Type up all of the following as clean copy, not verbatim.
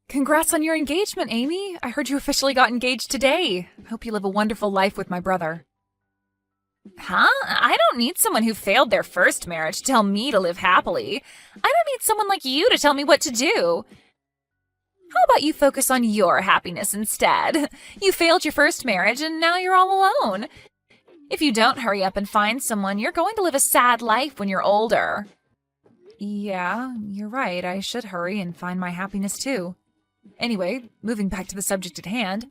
Congrats on your engagement, Amy. I heard you officially got engaged today. Hope you live a wonderful life with my brother. Huh? I don't need someone who failed their first marriage to tell me to live happily. I don't need someone like you to tell me what to do. How about you focus on your happiness instead? You failed your first marriage and now you're all alone. If you don't hurry up and find someone, you're going to live a sad life when you're older. Yeah, you're right. I should hurry and find my happiness too. Anyway, moving back to the subject at hand,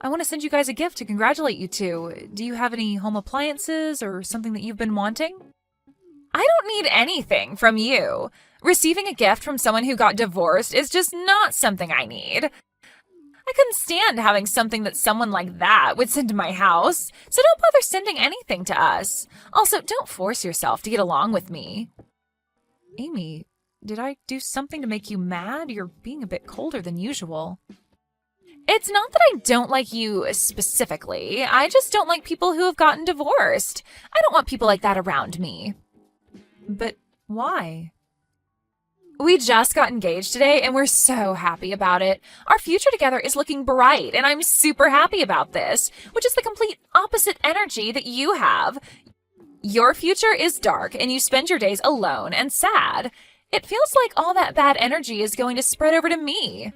I want to send you guys a gift to congratulate you two. Do you have any home appliances or something that you've been wanting? I don't need anything from you. Receiving a gift from someone who got divorced is just not something I need. I couldn't stand having something that someone like that would send to my house, so don't bother sending anything to us. Also, don't force yourself to get along with me. Amy, did I do something to make you mad? You're being a bit colder than usual. It's not that I don't like you specifically. I just don't like people who have gotten divorced. I don't want people like that around me. But why? We just got engaged today and we're so happy about it. Our future together is looking bright and I'm super happy about this, which is the complete opposite energy that you have. Your future is dark and you spend your days alone and sad. It feels like all that bad energy is going to spread over to me.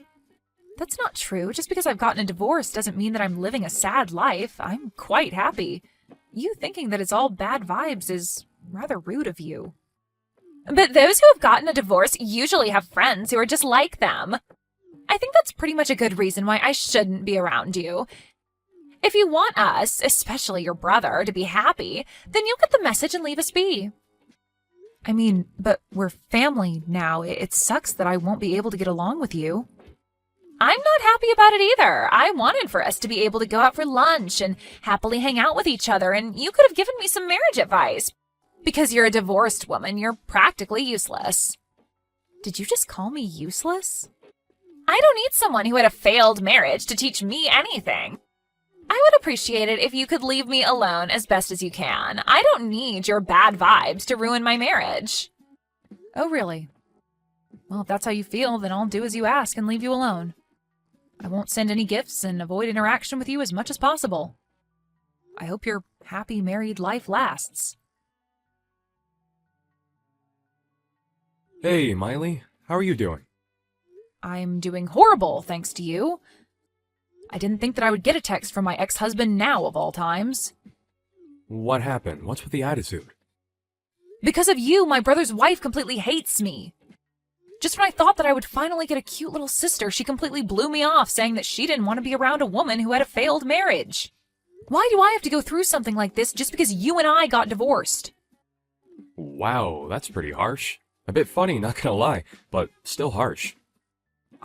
That's not true. Just because I've gotten a divorce doesn't mean that I'm living a sad life. I'm quite happy. You thinking that it's all bad vibes is rather rude of you. But those who have gotten a divorce usually have friends who are just like them. I think that's pretty much a good reason why I shouldn't be around you. If you want us, especially your brother, to be happy, then you'll get the message and leave us be. I mean, but we're family now. It sucks that I won't be able to get along with you. I'm not happy about it either. I wanted for us to be able to go out for lunch and happily hang out with each other, and you could have given me some marriage advice. Because you're a divorced woman, you're practically useless. Did you just call me useless? I don't need someone who had a failed marriage to teach me anything. I would appreciate it if you could leave me alone as best as you can. I don't need your bad vibes to ruin my marriage. Oh, really? Well, if that's how you feel, then I'll do as you ask and leave you alone. I won't send any gifts and avoid interaction with you as much as possible. I hope your happy married life lasts. Hey, Miley. How are you doing? I'm doing horrible, thanks to you. I didn't think that I would get a text from my ex-husband now, of all times. What happened? What's with the attitude? Because of you, my brother's wife completely hates me. Just when I thought that I would finally get a cute little sister, she completely blew me off, saying that she didn't want to be around a woman who had a failed marriage. Why do I have to go through something like this just because you and I got divorced? Wow, that's pretty harsh. A bit funny, not gonna lie, but still harsh.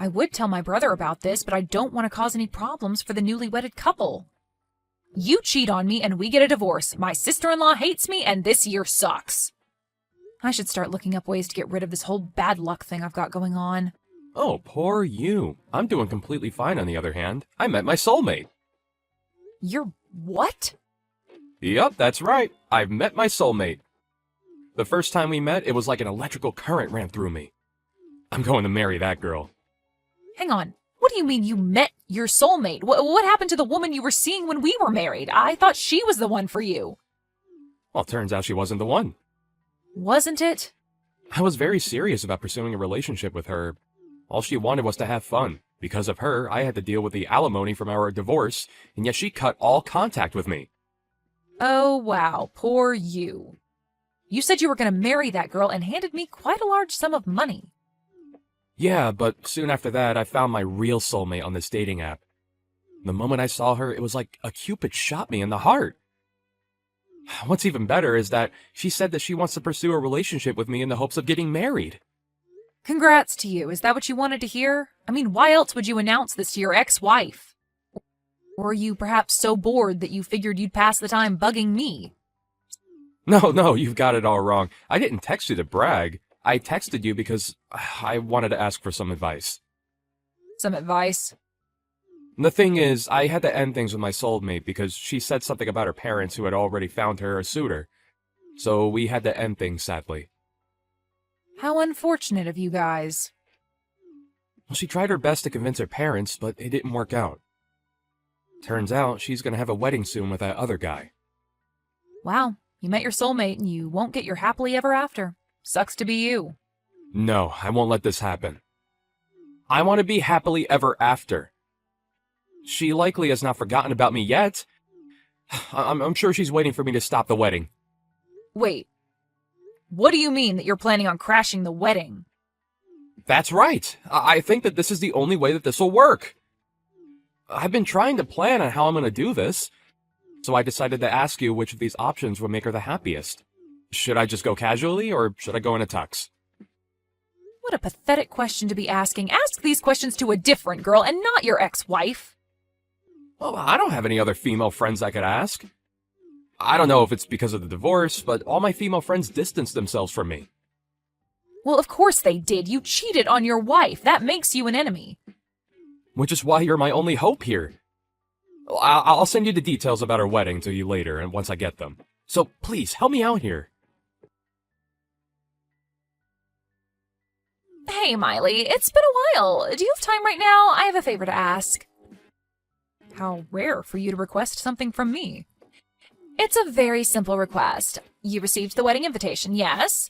I would tell my brother about this, but I don't want to cause any problems for the newly wedded couple. You cheat on me and we get a divorce. My sister-in-law hates me and this year sucks. I should start looking up ways to get rid of this whole bad luck thing I've got going on. Oh, poor you. I'm doing completely fine on the other hand. I met my soulmate. You're what? Yup, that's right. I've met my soulmate. The first time we met, it was like an electrical current ran through me. I'm going to marry that girl. Hang on. What do you mean you met your soulmate? What happened to the woman you were seeing when we were married? I thought she was the one for you. Well, turns out she wasn't the one. Wasn't it? I was very serious about pursuing a relationship with her. All she wanted was to have fun. Because of her, I had to deal with the alimony from our divorce, and yet she cut all contact with me. Oh, wow. Poor you. You said you were going to marry that girl and handed me quite a large sum of money. Yeah, but soon after that, I found my real soulmate on this dating app. The moment I saw her, it was like a Cupid shot me in the heart. What's even better is that she said that she wants to pursue a relationship with me in the hopes of getting married. Congrats to you. Is that what you wanted to hear? I mean, why else would you announce this to your ex-wife? Or are you perhaps so bored that you figured you'd pass the time bugging me? No, you've got it all wrong. I didn't text you to brag. I texted you because I wanted to ask for some advice. Some advice? The thing is, I had to end things with my soulmate because she said something about her parents who had already found her a suitor. So we had to end things, sadly. How unfortunate of you guys. Well, she tried her best to convince her parents, but it didn't work out. Turns out she's gonna have a wedding soon with that other guy. Wow, you met your soulmate and you won't get your happily ever after. Sucks to be you. No, I won't let this happen. I want to be happily ever after. She likely has not forgotten about me yet. I'm sure she's waiting for me to stop the wedding. Wait, what do you mean that you're planning on crashing the wedding? That's right. I think that this is the only way that this will work. I've been trying to plan on how I'm going to do this, so I decided to ask you which of these options would make her the happiest. Should I just go casually, or should I go in a tux? What a pathetic question to be asking. Ask these questions to a different girl and not your ex-wife. Well, I don't have any other female friends I could ask. I don't know if it's because of the divorce, but all my female friends distanced themselves from me. Well, of course they did. You cheated on your wife. That makes you an enemy. Which is why you're my only hope here. I'll send you the details about our wedding to you later, and once I get them. So please, help me out here. Hey, Miley, it's been a while. Do you have time right now? I have a favor to ask. How rare for you to request something from me. It's a very simple request. You received the wedding invitation, yes?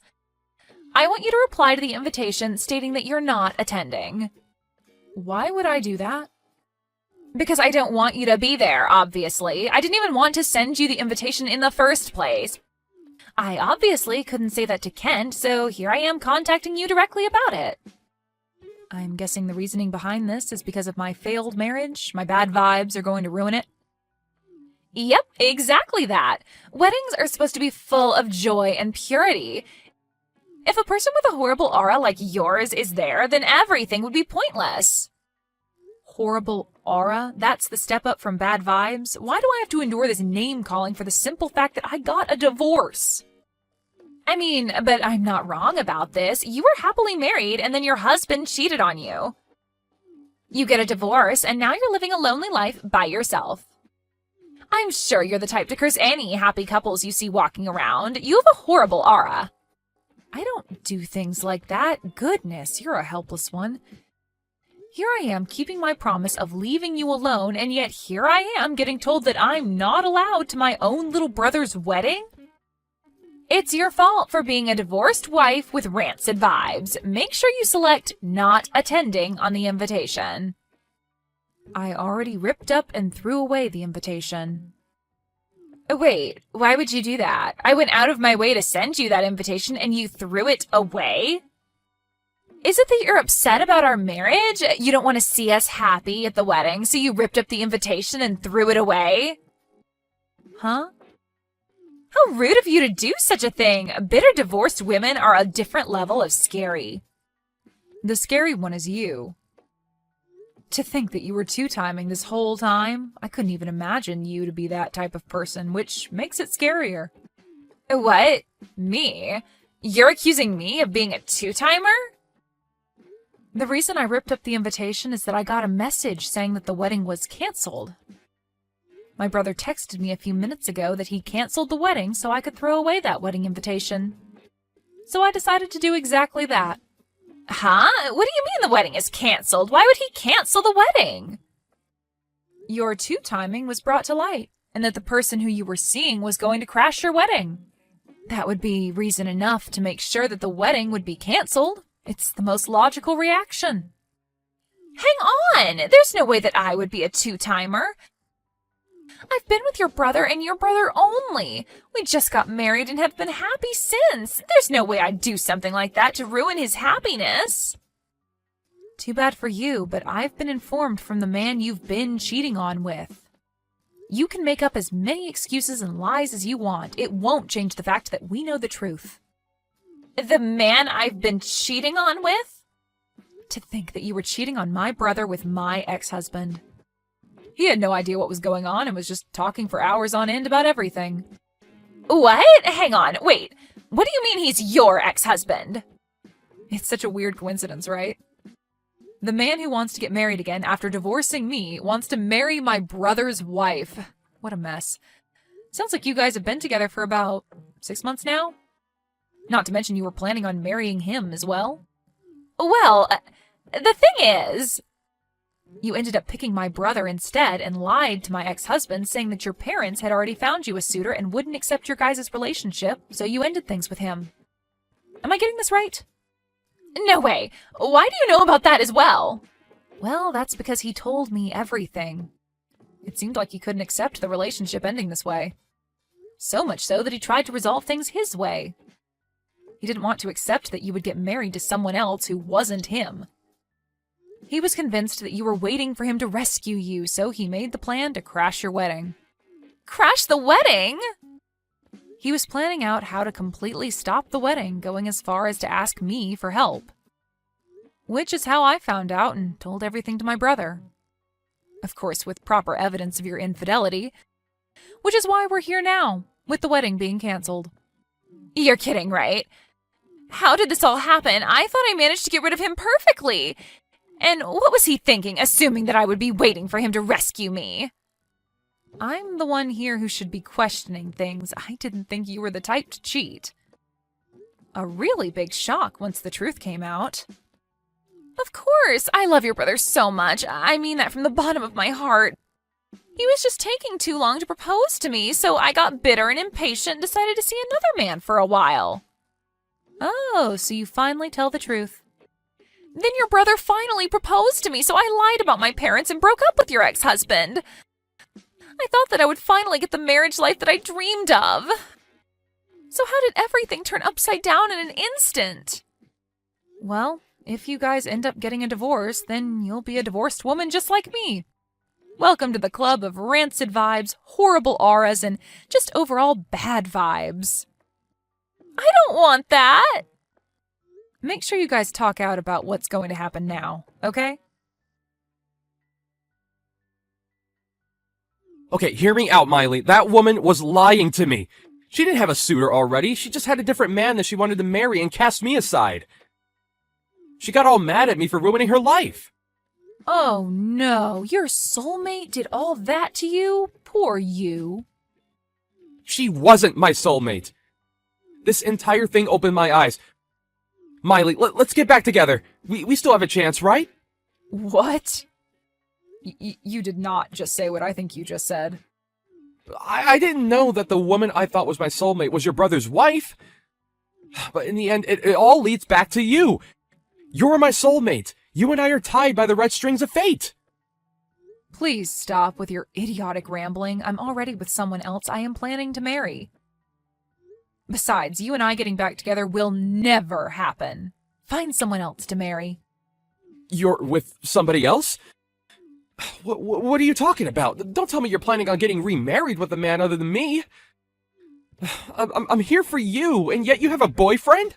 I want you to reply to the invitation stating that you're not attending. Why would I do that? Because I don't want you to be there, obviously. I didn't even want to send you the invitation in the first place. I obviously couldn't say that to Kent, so here I am contacting you directly about it. I'm guessing the reasoning behind this is because of my failed marriage. My bad vibes are going to ruin it. Yep, exactly that. Weddings are supposed to be full of joy and purity. If a person with a horrible aura like yours is there, then everything would be pointless. Horrible aura? That's the step up from bad vibes? Why do I have to endure this name-calling for the simple fact that I got a divorce? I mean, but I'm not wrong about this. You were happily married, and then your husband cheated on you. You get a divorce, and now you're living a lonely life by yourself. I'm sure you're the type to curse any happy couples you see walking around. You have a horrible aura. I don't do things like that. Goodness, you're a helpless one. Here I am keeping my promise of leaving you alone, and yet here I am getting told that I'm not allowed to my own little brother's wedding? It's your fault for being a divorced wife with rancid vibes. Make sure you select not attending on the invitation. I already ripped up and threw away the invitation. Wait, why would you do that? I went out of my way to send you that invitation and you threw it away? Is it that you're upset about our marriage? You don't want to see us happy at the wedding, so you ripped up the invitation and threw it away? Huh? How rude of you to do such a thing! Bitter divorced women are a different level of scary. The scary one is you. To think that you were two-timing this whole time, I couldn't even imagine you to be that type of person, which makes it scarier. What? Me? You're accusing me of being a two-timer? The reason I ripped up the invitation is that I got a message saying that the wedding was canceled. My brother texted me a few minutes ago that he canceled the wedding so I could throw away that wedding invitation. So I decided to do exactly that. Huh? What do you mean the wedding is canceled? Why would he cancel the wedding? Your two-timing was brought to light, and that the person who you were seeing was going to crash your wedding. That would be reason enough to make sure that the wedding would be canceled. It's the most logical reaction. Hang on! There's no way that I would be a two-timer. I've been with your brother and your brother only. We just got married and have been happy since. There's no way I'd do something like that to ruin his happiness. Too bad for you, but I've been informed from the man you've been cheating on with. You can make up as many excuses and lies as you want. It won't change the fact that we know the truth. The man I've been cheating on with? To think that you were cheating on my brother with my ex-husband. He had no idea what was going on and was just talking for hours on end about everything. What? Hang on, wait. What do you mean he's your ex-husband? It's such a weird coincidence, right? The man who wants to get married again after divorcing me wants to marry my brother's wife. What a mess. Sounds like you guys have been together for about 6 months now? Not to mention you were planning on marrying him as well. Well, The thing is, you ended up picking my brother instead and lied to my ex-husband, saying that your parents had already found you a suitor and wouldn't accept your guys' relationship, so you ended things with him. Am I getting this right? No way. Why do you know about that as well? Well, that's because he told me everything. It seemed like he couldn't accept the relationship ending this way. So much so that he tried to resolve things his way. He didn't want to accept that you would get married to someone else who wasn't him. He was convinced that you were waiting for him to rescue you, so he made the plan to crash your wedding. Crash the wedding? He was planning out how to completely stop the wedding, going as far as to ask me for help. Which is how I found out and told everything to my brother. Of course, with proper evidence of your infidelity, which is why we're here now, with the wedding being canceled. You're kidding, right? How did this all happen? I thought I managed to get rid of him perfectly. And what was he thinking, assuming that I would be waiting for him to rescue me? I'm the one here who should be questioning things. I didn't think you were the type to cheat. A really big shock once the truth came out. Of course, I love your brother so much. I mean that from the bottom of my heart. He was just taking too long to propose to me, so I got bitter and impatient and decided to see another man for a while. Oh, so you finally tell the truth. Then your brother finally proposed to me, so I lied about my parents and broke up with your ex-husband. I thought that I would finally get the marriage life that I dreamed of. So how did everything turn upside down in an instant? Well, if you guys end up getting a divorce, then you'll be a divorced woman just like me. Welcome to the club of rancid vibes, horrible auras, and just overall bad vibes. I don't want that! Make sure you guys talk out about what's going to happen now, okay? Okay, hear me out, Miley. That woman was lying to me. She didn't have a suitor already. She just had a different man that she wanted to marry and cast me aside. She got all mad at me for ruining her life. Oh no, your soulmate did all that to you? Poor you. She wasn't my soulmate. This entire thing opened my eyes. Miley, let's get back together. We still have a chance, right? What? You did not just say what I think you just said. I didn't know that the woman I thought was my soulmate was your brother's wife. But in the end, it all leads back to you. You're my soulmate. You and I are tied by the red strings of fate. Please stop with your idiotic rambling. I'm already with someone else I am planning to marry. Besides, you and I getting back together will never happen. Find someone else to marry. You're with somebody else? What are you talking about? Don't tell me you're planning on getting remarried with a man other than me. I'm here for you, and yet you have a boyfriend?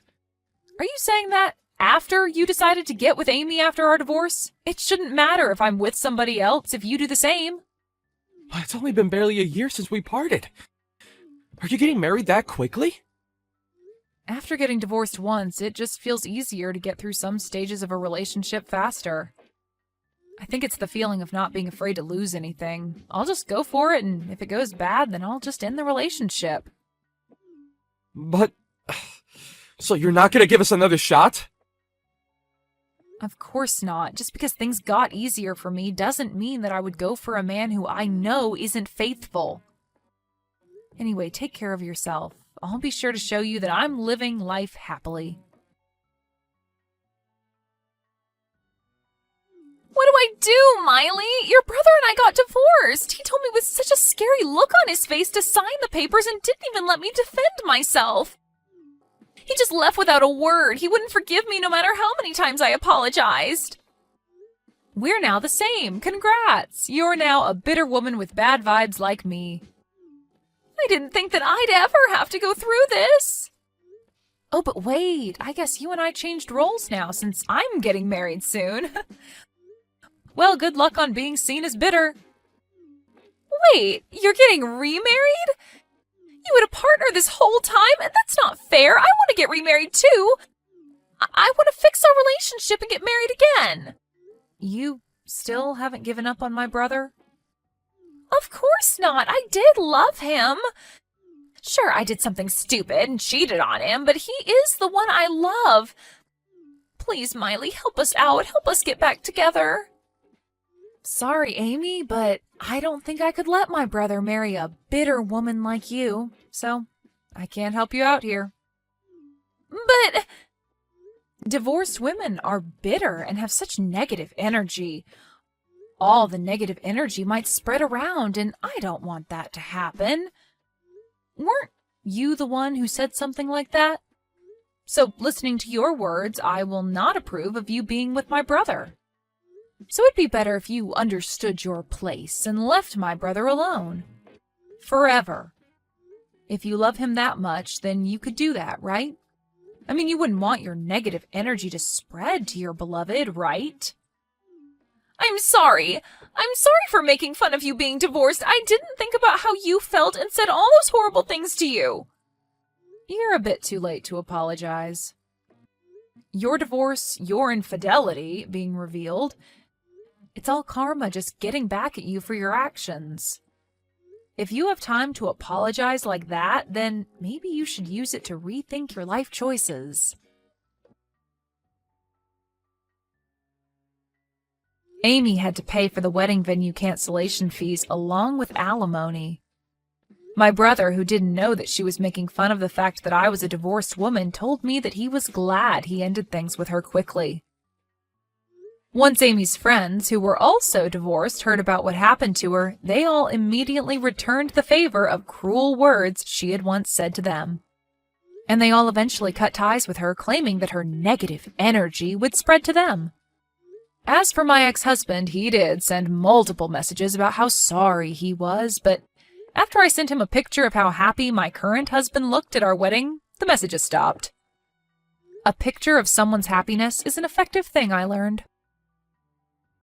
Are you saying that after you decided to get with Amy after our divorce? It shouldn't matter if I'm with somebody else if you do the same. It's only been barely a year since we parted. Are you getting married that quickly? After getting divorced once, it just feels easier to get through some stages of a relationship faster. I think it's the feeling of not being afraid to lose anything. I'll just go for it, and if it goes bad, then I'll just end the relationship. But... so you're not gonna give us another shot? Of course not. Just because things got easier for me doesn't mean that I would go for a man who I know isn't faithful. Anyway, take care of yourself. I'll be sure to show you that I'm living life happily. What do I do, Miley? Your brother and I got divorced. He told me with such a scary look on his face to sign the papers and didn't even let me defend myself. He just left without a word. He wouldn't forgive me no matter how many times I apologized. We're now the same. Congrats. You're now a bitter woman with bad vibes like me. I didn't think that I'd ever have to go through this. Oh, but wait. I guess you and I changed roles now since I'm getting married soon. Well, good luck on being seen as bitter. Wait, you're getting remarried? You had a partner this whole time, and that's not fair. I want to get remarried too. I want to fix our relationship and get married again. You still haven't given up on my brother? Of course not. I did love him. Sure, I did something stupid and cheated on him, but he is the one I love. Please, Miley, help us out. Help us get back together. Sorry, Amy, but I don't think I could let my brother marry a bitter woman like you, so I can't help you out here. But divorced women are bitter and have such negative energy. All the negative energy might spread around, and I don't want that to happen. Weren't you the one who said something like that? So, listening to your words, I will not approve of you being with my brother. So it'd be better if you understood your place and left my brother alone. Forever. If you love him that much, then you could do that, right? I mean, you wouldn't want your negative energy to spread to your beloved, right? I'm sorry. I'm sorry for making fun of you being divorced. I didn't think about how you felt and said all those horrible things to you. You're a bit too late to apologize. Your divorce, your infidelity being revealed, it's all karma just getting back at you for your actions. If you have time to apologize like that, then maybe you should use it to rethink your life choices. Amy had to pay for the wedding venue cancellation fees along with alimony. My brother, who didn't know that she was making fun of the fact that I was a divorced woman, told me that he was glad he ended things with her quickly. Once Amy's friends, who were also divorced, heard about what happened to her, they all immediately returned the favor of cruel words she had once said to them. And they all eventually cut ties with her, claiming that her negative energy would spread to them. As for my ex-husband, he did send multiple messages about how sorry he was, but after I sent him a picture of how happy my current husband looked at our wedding, the messages stopped. A picture of someone's happiness is an effective thing, I learned.